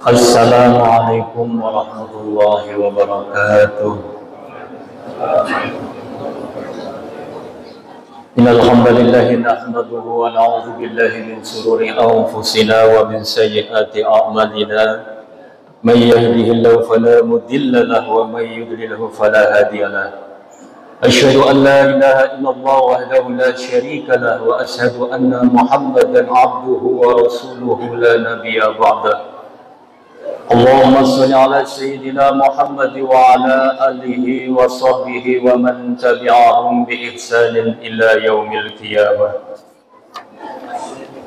Assalamualaikum warahmatullahi wabarakatuh. Innal hamdalillah nahmaduhu wa na'udzu billahi min shururi anfusina wa min sayyiati a'malina. May yahdihillahu fala mudilla lahu wa may yudlilhu fala hadiya lahu. Asyhadu an la ilaha illallah wahdahu la syarika lahu wa asyhadu anna Muhammadan 'abduhu wa rasuluhu la nabiyya ba'dahu. Allahumma sholli ala sayyidina Muhammad wa ala alihi wa sahbihi wa man tabi'ahum bi ihsanin ila yaumil qiyamah.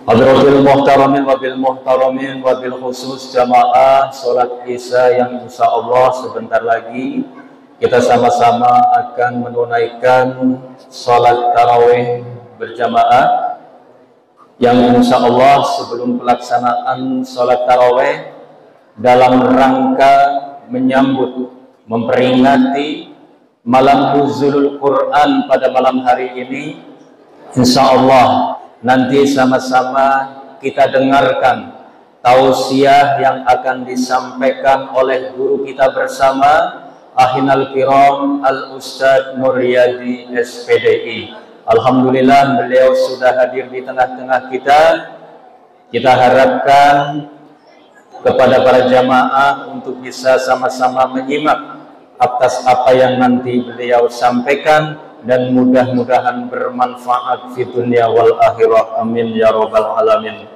Hadratul muhtaramin wa bil muhtaramin wa bil khusus jamaah salat Isya yang insyaallah sebentar lagi kita sama-sama akan menunaikan salat tarawih berjamaah yang insyaallah sebelum pelaksanaan salat tarawih dalam rangka menyambut, memperingati malam nuzulul Quran pada malam hari ini, insya Allah nanti sama-sama kita dengarkan tausiah yang akan disampaikan oleh guru kita bersama Ahinal Kiram Al Ustadz Nuryadi SPDI. Alhamdulillah beliau sudah hadir di tengah-tengah kita. Kita harapkan kepada para jamaah untuk bisa sama-sama menyimak atas apa yang nanti beliau sampaikan dan mudah-mudahan bermanfaat di dunia wal akhirah, amin ya rabbal alamin.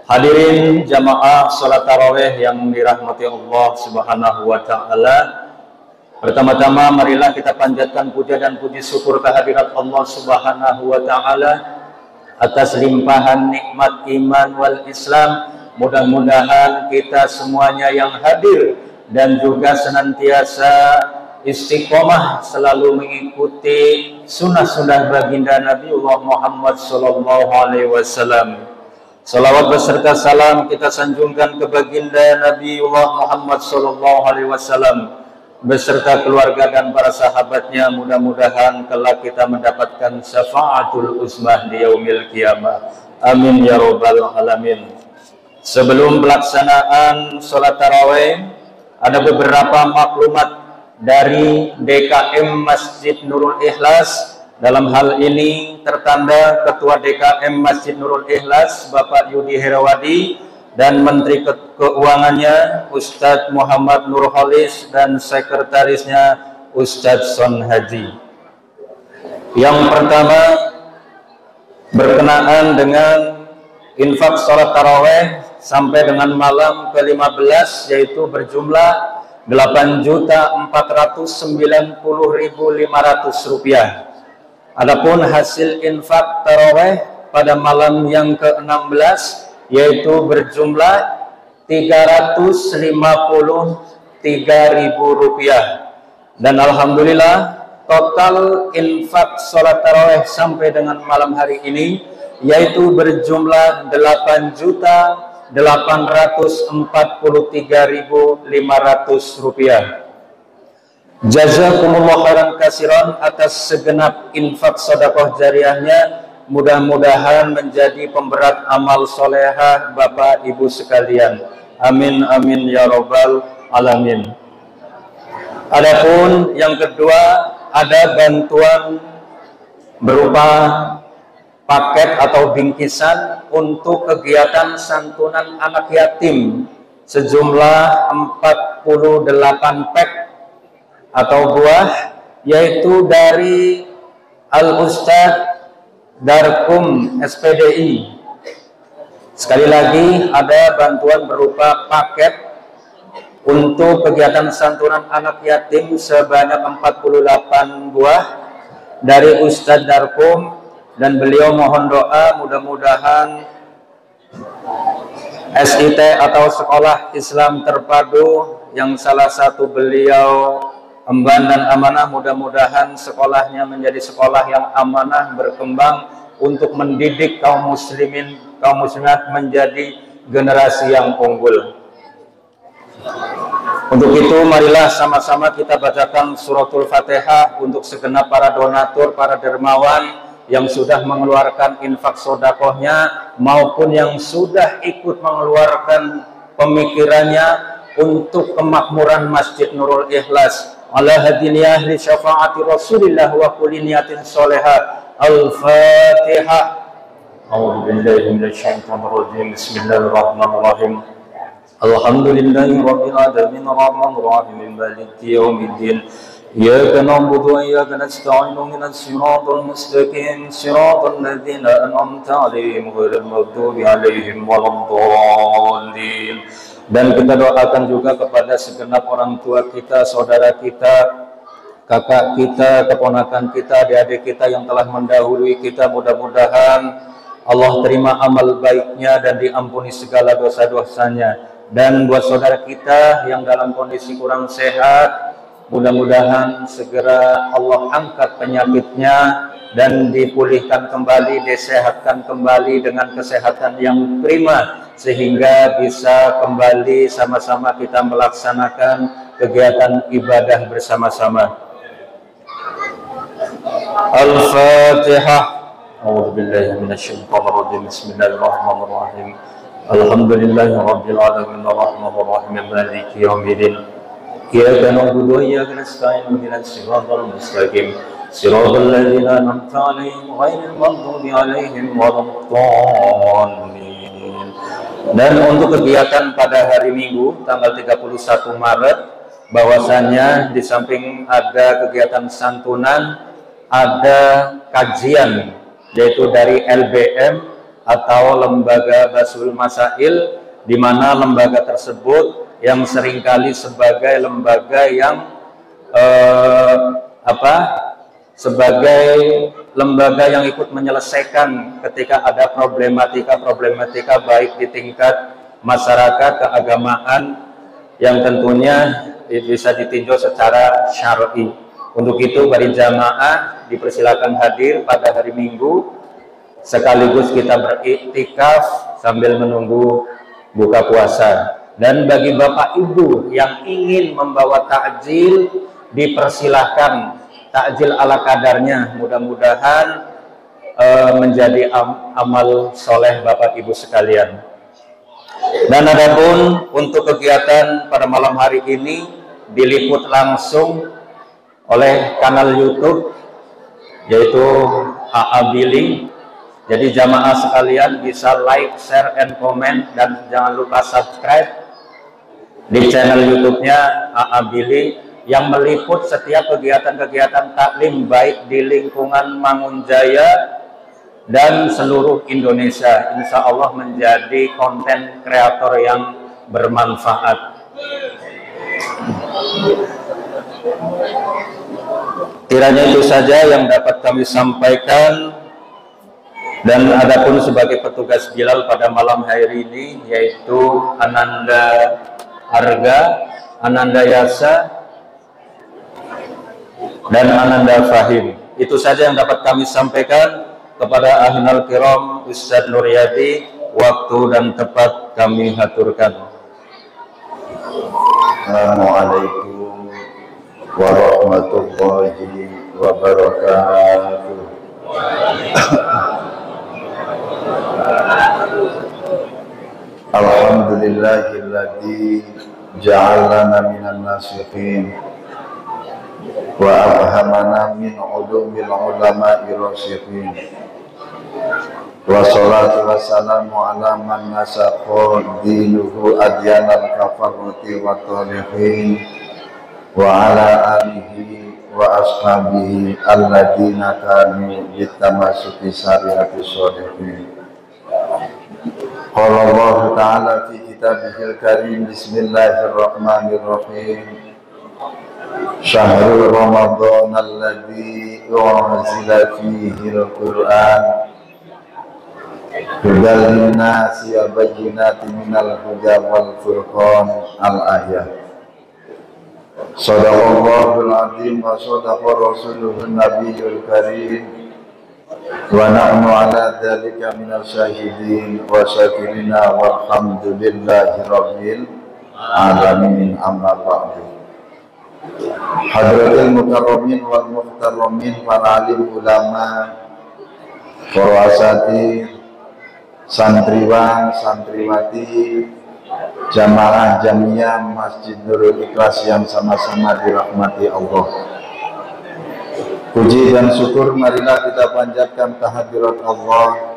Hadirin jamaah salat tarawih yang dirahmati Allah Subhanahu wa taala, pertama-tama marilah kita panjatkan puja dan puji syukur kehadirat Allah Subhanahu wa taala atas limpahan nikmat iman wal Islam. Mudah-mudahan kita semuanya yang hadir dan juga senantiasa istiqomah selalu mengikuti sunnah-sunnah baginda Nabiullah Muhammad SAW. Salawat beserta salam kita sanjungkan ke baginda Nabiullah Muhammad SAW beserta keluarga dan para sahabatnya. Mudah-mudahan kelak kita mendapatkan syafaatul uzmah di yaumil qiyamah, amin ya rabbal alamin. Sebelum pelaksanaan sholat tarawih, ada beberapa maklumat dari DKM Masjid Nurul Ikhlas. Dalam hal ini tertanda Ketua DKM Masjid Nurul Ikhlas Bapak Yudi Herawadi dan Menteri Keuangannya Ustadz Muhammad Nurholis dan Sekretarisnya Ustadz Son Haji. Yang pertama berkenaan dengan infak sholat tarawih sampai dengan malam ke-15, yaitu berjumlah Rp8.490.500. Adapun hasil infak tarawih pada malam yang ke-16 yaitu berjumlah Rp353.000. Dan alhamdulillah total infak sholat tarawih sampai dengan malam hari ini yaitu berjumlah Rp843.500. Jazakumullah khairan kasiran atas segenap infak sedekah jariahnya. Mudah-mudahan menjadi pemberat amal solehah Bapak Ibu sekalian. Amin amin ya rabbal alamin. Adapun yang kedua, ada bantuan berupa paket atau bingkisan untuk kegiatan santunan anak yatim sejumlah 48 pack atau buah, yaitu dari Al Ustadz Darkum SPDI. Sekali lagi ada bantuan berupa paket untuk kegiatan santunan anak yatim sebanyak 48 buah dari Ustadz Darkum. Dan beliau mohon doa mudah-mudahan SIT atau Sekolah Islam Terpadu yang salah satu beliau emban dan amanah. Mudah-mudahan sekolahnya menjadi sekolah yang amanah, berkembang untuk mendidik kaum muslimin, kaum muslimat menjadi generasi yang unggul. Untuk itu marilah sama-sama kita bacakan suratul Fatihah untuk segenap para donatur, para dermawan yang sudah mengeluarkan infak sodakohnya maupun yang sudah ikut mengeluarkan pemikirannya untuk kemakmuran Masjid Nurul Ikhlas. Ala hadiniyah li syafaati Rasulillah wa kulli niyatin sholihah. Al-Fatihah. A'udzu billahi minasyaitonir rajim. Bismillahirrahmanirrahim. Alhamdulillahi rabbil alamin arrahmanir rahim maliki yaumiddin. Iyyaka na'budu wa iyyaka nasta'in ihdinas siratal mustaqim siratal ladzina an'amta 'alaihim ghairil maghdubi 'alaihim waladdallin. Dan kita doakan juga kepada segenap orang tua kita, saudara kita, kakak kita, keponakan kita, adik-adik kita yang telah mendahului kita. Mudah-mudahan Allah terima amal baiknya dan diampuni segala dosa-dosanya. Dan buat saudara kita yang dalam kondisi kurang sehat, mudah-mudahan segera Allah angkat penyakitnya dan dipulihkan kembali, disehatkan kembali dengan kesehatan yang prima, sehingga bisa kembali sama-sama kita melaksanakan kegiatan ibadah bersama-sama. Al-Fatihah. A'udzu billahi minasyaitonir rajim. Bismillahirrahmanirrahim. Alhamdulillahi rabbil alamin arrahmanir rahim maliki yaumiddin. Iyyaka na'budu wa iyyaka nasta'in ihdinas siratal mustaqim siratal ladzina an'amta 'alaihim ghairil maghdubi 'alaihim waladdallin. Dan untuk kegiatan pada hari Minggu tanggal 31 Maret, bahwasanya di samping ada kegiatan santunan, ada kajian yaitu dari LBM atau Lembaga Basul Masail, di mana lembaga tersebut yang seringkali sebagai lembaga yang sebagai lembaga yang ikut menyelesaikan ketika ada problematika baik di tingkat masyarakat, keagamaan yang tentunya bisa ditinjau secara syar'i. Untuk itu bagi jamaah dipersilakan hadir pada hari Minggu, sekaligus kita beriktikaf sambil menunggu buka puasa. Dan bagi Bapak Ibu yang ingin membawa takjil, dipersilahkan takjil ala kadarnya. Mudah-mudahan menjadi amal soleh Bapak Ibu sekalian. Dan adapun untuk kegiatan pada malam hari ini diliput langsung oleh kanal YouTube yaitu AA Billy. Jadi jamaah sekalian bisa like, share, and comment, dan jangan lupa subscribe di channel YouTube-nya AA Billy yang meliput setiap kegiatan-kegiatan taklim baik di lingkungan Mangunjaya dan seluruh Indonesia. Insya Allah menjadi konten kreator yang bermanfaat. Kiranya itu saja yang dapat kami sampaikan. Dan adapun sebagai petugas Bilal pada malam hari ini yaitu Ananda Arga, Ananda Yasa, dan Ananda Fahim. Itu saja yang dapat kami sampaikan. Kepada Ahlul Kiram Ustadz Nuryadi, waktu dan tempat kami haturkan. Assalamualaikum warahmatullahi wabarakatuh. Alhamdulillahilladzi ja'alana minan nasihin wa afhamana min ulumil ulama'i rasyidin. Wa salatu wassalamu ala man nasakha dinuhu adyanal kafarati wa talihin wa ala alihi wa ashabihi alladina kanu bitamasuki syariati sholihin. Qala Allah ta'ala fi kitabihil karim, bismillahirrahmanirrahim. Syahrul Ramadan alladzi unzila fihi al-Qur'an hudal linnasi wa bayyinatin minal huda wal furqan. Al-ayah. Shadaqallahul azim wa shadaqa rasuluhun nabiyul karim wa nahnu ala dzalika minal syahidin wa syakirina walhamdulillahi rabbil alamin, amma ba'du. Hadratil mukarramin wal muhtaramin, para alim ulama, para asatidz, santriwan, santriwati, jamaah jamiah Masjid Nurul Ikhlas yang sama-sama dirahmati Allah. Puji dan syukur marilah kita panjatkan kehadirat Allah.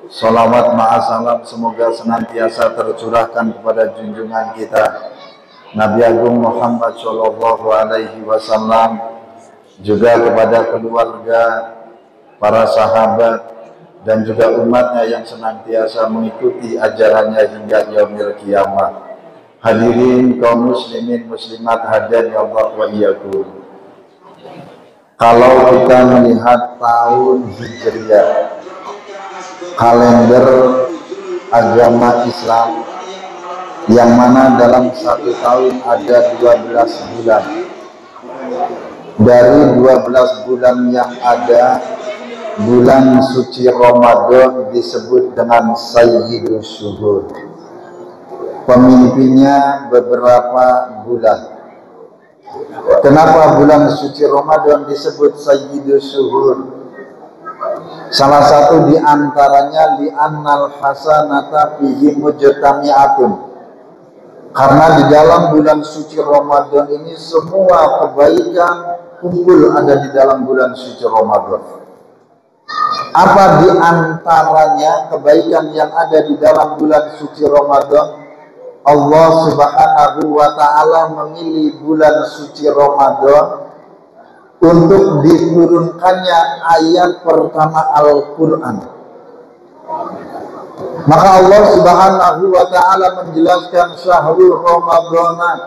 Salawat ma'asalam semoga senantiasa tercurahkan kepada junjungan kita Nabi Agung Muhammad Shallallahu Alaihi Wasallam, juga kepada keluarga, para sahabat, dan juga umatnya yang senantiasa mengikuti ajarannya hingga yaumil qiyamah. Hadirin kaum muslimin muslimat hadirin ya Allah wa iyyakum. Kalau kita melihat tahun Hijriah, kalender agama Islam, yang mana dalam satu tahun ada 12 bulan. Dari 12 bulan yang ada, bulan suci Ramadan disebut dengan Sayyidus Syuhur. Pemimpinnya beberapa bulan. Kenapa bulan suci Ramadan disebut Sayyidus Syuhur? Salah satu di antaranya li'annal hasanata fihi mujtami'atun. Karena di dalam bulan suci Ramadan ini semua kebaikan kumpul ada di dalam bulan suci Ramadan. Apa di antaranya kebaikan yang ada di dalam bulan suci Ramadan? Allah Subhanahu wa ta'ala memilih bulan suci Ramadan untuk diturunkannya ayat pertama Al-Quran. Maka Allah Subhanahu wa ta'ala menjelaskan syahrul Ramadhan,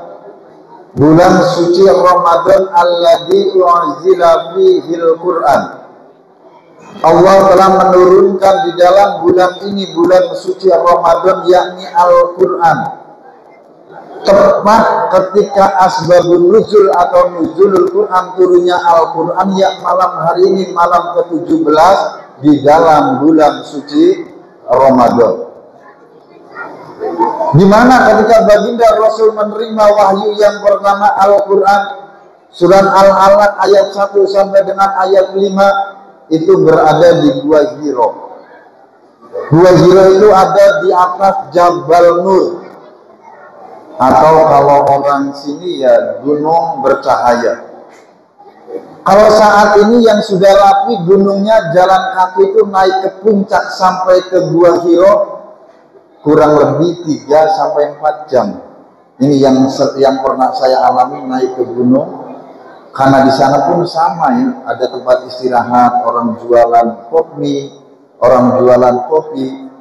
bulan suci Ramadan alladzi unzila fihil Quran. Allah telah menurunkan di dalam bulan ini, bulan suci Ramadan, yakni Al-Quran. Tepat ketika asbabun nuzul atau nuzulul Quran, turunnya Al-Quran, yang malam hari ini malam ke-17 di dalam bulan suci Ramadan. Di mana ketika baginda Rasul menerima wahyu yang pertama Al-Quran, surat Al-Alaq ayat 1 sampai dengan ayat 5, itu berada di Gua Hiro. Gua Hiro itu ada di atas Jabal Nur, atau kalau orang sini ya gunung bercahaya. Kalau saat ini yang sudah rapi gunungnya, jalan kaki itu naik ke puncak sampai ke Gua Hiro kurang lebih 3 sampai 4 jam. Ini yang pernah saya alami, naik ke gunung. Karena di sana pun sama ya, ada tempat istirahat, orang jualan kopi, orang jualan kopi.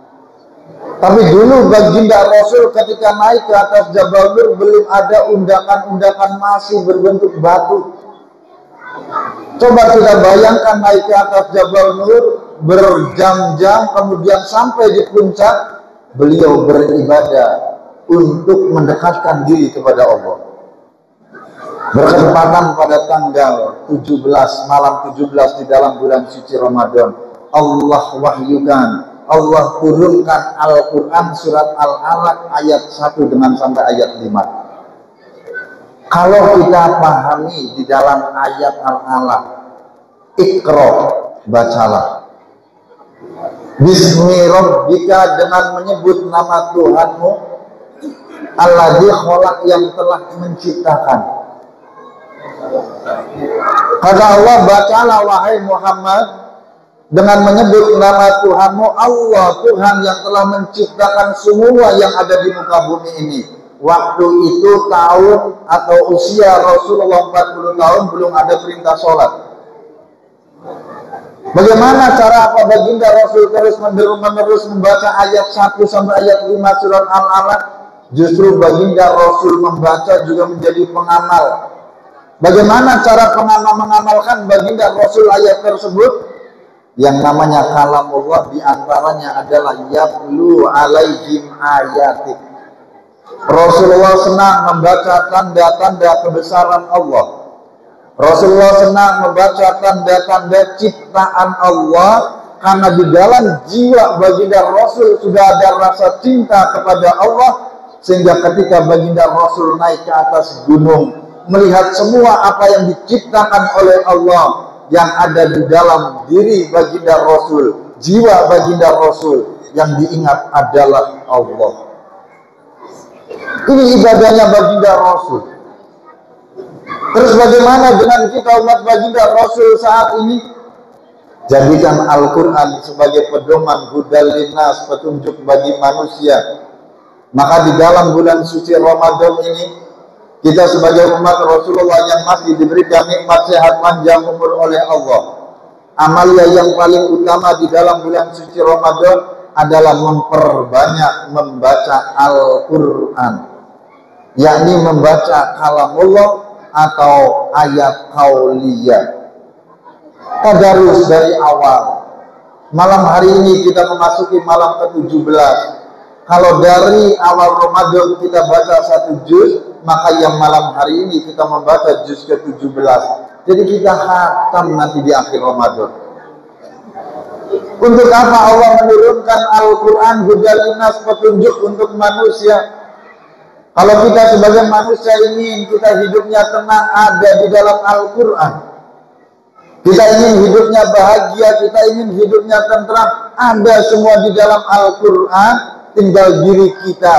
Tapi dulu baginda Rasul ketika naik ke atas Jabal Nur belum ada undakan-undakan masih berbentuk batu. Coba kita bayangkan naik ke atas Jabal Nur berjam-jam, kemudian sampai di puncak beliau beribadah untuk mendekatkan diri kepada Allah. Berkesempatan pada tanggal 17, malam 17 di dalam bulan suci Ramadan, Allah wahyukan, Allah turunkan Al-Quran surat Al-Alaq ayat 1 dengan sampai ayat 5. Kalau kita pahami di dalam ayat Al-Alaq, Iqra, bacalah. Bismi Rabbika, dengan menyebut nama Tuhanmu, Alladzi khalaq, yang telah menciptakan. Kata Allah, bacalah wahai Muhammad dengan menyebut nama Tuhanmu, Allah, Tuhan yang telah menciptakan semua yang ada di muka bumi ini. Waktu itu tahun atau usia Rasulullah 40 tahun, belum ada perintah sholat. Bagaimana cara apa baginda Rasul terus menerus membaca ayat 1 sampai ayat 5 surat Al-Alaq? Justru baginda Rasul membaca juga menjadi pengamal. Bagaimana cara pengamal mengamalkan baginda Rasul ayat tersebut? Yang namanya kalamullah, diantaranya adalah yatlu alaihim ayatik. Rasulullah senang membaca tanda-tanda kebesaran Allah. Rasulullah senang membaca tanda-tanda ciptaan Allah, karena di dalam jiwa baginda Rasul sudah ada rasa cinta kepada Allah, sehingga ketika baginda Rasul naik ke atas gunung, melihat semua apa yang diciptakan oleh Allah yang ada di dalam diri baginda Rasul, jiwa baginda Rasul, yang diingat adalah Allah. Ini ibadahnya baginda Rasul. Terus bagaimana dengan kita umat baginda Rasul saat ini? Jadikan Al-Quran sebagai pedoman hudal linnas, petunjuk bagi manusia. Maka di dalam bulan suci Ramadan ini, kita sebagai umat Rasulullah yang masih diberikan nikmat sehat panjang umur oleh Allah, amalia yang paling utama di dalam bulan suci Ramadan adalah memperbanyak membaca Al-Quran, yakni membaca kalamullah atau ayat qauliyah. Tadarus dari awal. Malam hari ini kita memasuki malam ke-17. Kalau dari awal Ramadan kita baca 1 juz, maka yang malam hari ini kita membaca juz ke-17. Jadi kita khatam nanti di akhir Ramadan. Untuk apa Allah menurunkan Al-Quran hudal linnas, petunjuk untuk manusia? Kalau kita sebagai manusia ingin kita hidupnya tenang, ada di dalam Al-Quran. Kita ingin hidupnya bahagia, kita ingin hidupnya tentram, ada semua di dalam Al-Quran. Tinggal diri kita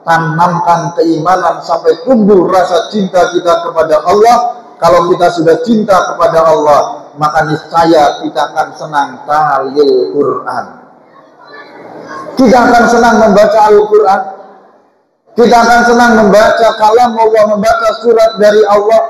tanamkan keimanan sampai tumbuh rasa cinta kita kepada Allah. Kalau kita sudah cinta kepada Allah, maka niscaya kita akan senang tahlil Quran. Kita akan senang membaca Al-Quran. Kita akan senang membaca kalam Allah, membaca surat dari Allah.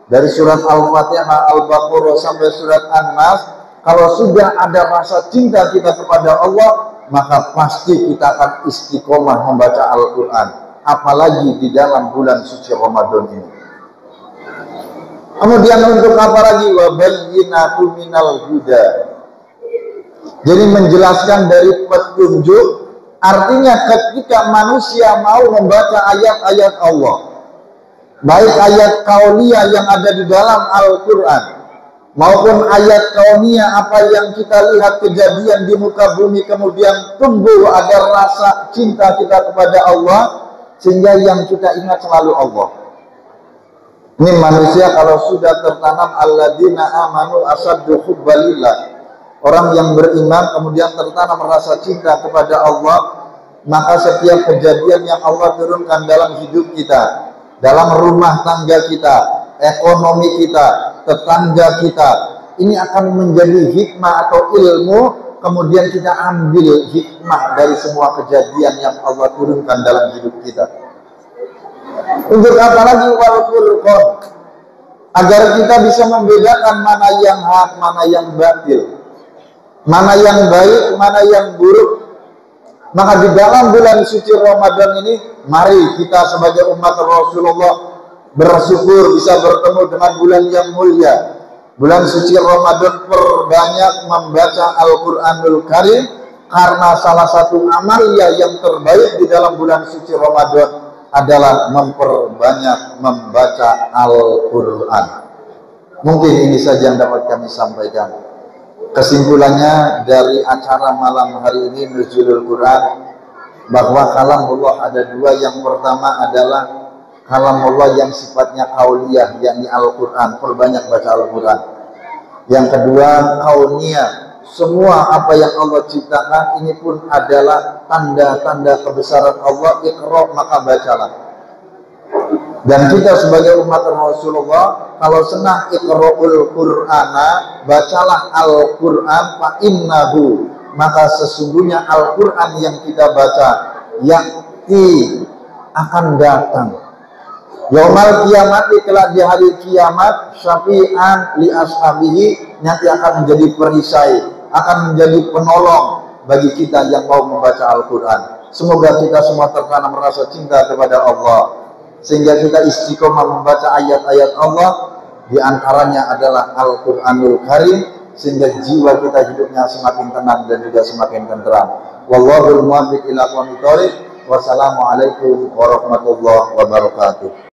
Dari surat Al-Fatihah, Al-Baqarah sampai surat An-Nas. Kalau sudah ada rasa cinta kita kepada Allah, maka pasti kita akan istiqomah membaca Al-Quran. Apalagi di dalam bulan suci Ramadan ini. Kemudian untuk apa lagi? Wa bayyinatu minal huda. Jadi menjelaskan dari petunjuk. Artinya ketika manusia mau membaca ayat-ayat Allah, baik ayat kauniyah yang ada di dalam Al-Quran maupun ayat kauniyah apa yang kita lihat kejadian di muka bumi, kemudian tumbuh ada rasa cinta kita kepada Allah, sehingga yang kita ingat selalu Allah. Ini manusia kalau sudah tertanam alladzina amanu asaddu hubbalillah, orang yang beriman kemudian tertanam rasa cinta kepada Allah, maka setiap kejadian yang Allah turunkan dalam hidup kita, dalam rumah tangga kita, ekonomi kita, tetangga kita, ini akan menjadi hikmah atau ilmu. Kemudian kita ambil hikmah dari semua kejadian yang Allah turunkan dalam hidup kita. Untuk apa lagi? Wal furqan, agar kita bisa membedakan mana yang hak, mana yang batil, mana yang baik, mana yang buruk. Maka di dalam bulan suci Ramadan ini, mari kita sebagai umat Rasulullah bersyukur bisa bertemu dengan bulan yang mulia. Bulan suci Ramadan, perbanyak membaca Al-Quranul Karim, karena salah satu amalia yang terbaik di dalam bulan suci Ramadan adalah memperbanyak membaca Al-Quran. Mungkin ini saja yang dapat kami sampaikan. Kesimpulannya dari acara malam hari ini Nuzulul Quran, bahwa kalam Allah ada dua. Yang pertama adalah kalam Allah yang sifatnya kauliyah, yakni Al-Quran, perbanyak baca Al-Quran. Yang kedua kauniyah, semua apa yang Allah ciptakan ini pun adalah tanda-tanda kebesaran Allah. Iqra, maka bacalah. Dan kita sebagai umat Rasulullah, kalau senang iqra'ul Qur'ana, bacalah Al-Quran, fa innahu, maka sesungguhnya Al-Quran yang kita baca yakti, akan datang yaumal kiamati, kelak di hari kiamat, syafi'an li ashabihi, nanti akan menjadi perisai, akan menjadi penolong bagi kita yang mau membaca Al-Quran. Semoga kita semua tertanam rasa cinta kepada Allah, sehingga kita istiqomah membaca ayat-ayat Allah, di antaranya adalah Al-Quranul Karim, sehingga jiwa kita hidupnya semakin tenang dan juga semakin tenteram. Wallahul muwaffiq ila aqwamit thoriq. Wassalamualaikum warahmatullahi wabarakatuh.